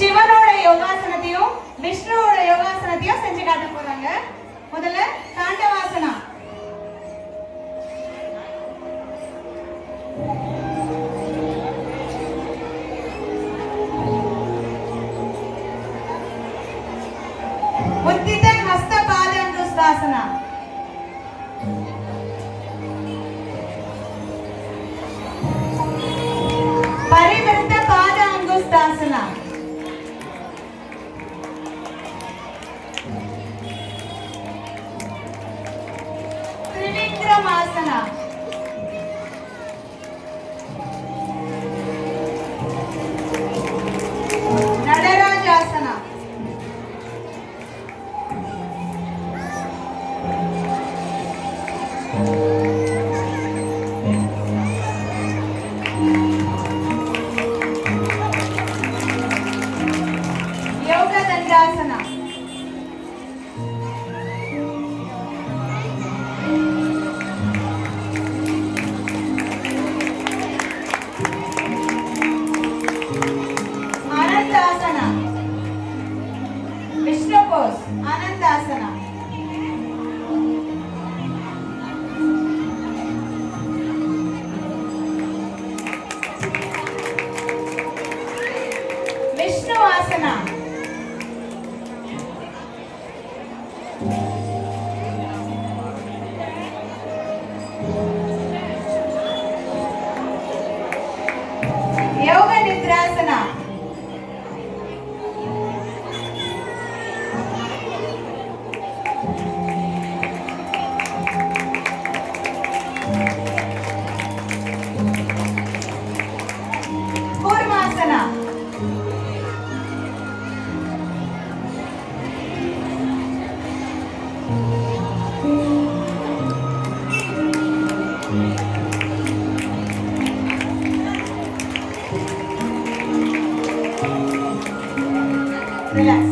சிவனோட யோகாசனத்தையும் விஷ்ணுவோட யோகாசனத்தையும் செஞ்சு காட்ட போறாங்க. முதல்ல தாண்டவாசனா. ಉತ್ತಿತ ಹಸ್ತ ಪಾದ ಅಂಗುಷ್ಠಾಸನ. ಪರಿವೃತ್ತ ಪಾದ ಅಂಗುಷ್ಠಾಸನ. ತ್ರಿವಿಕ್ರಮಾಸನ. ನಟರಾಜಾಸನ. ಯೋಗದಂಡಾಸನ. ಆನಂದಾಸನ. ವಿಷ್ಣು ಪೋಸ್ ಆನಂದಾಸನ. ವಿಷ್ಣು ಆಸನ. ಯೋಗ ನಿದ್ರಾಸನ. ಕೂರ್ಮಾಸನ. Relax.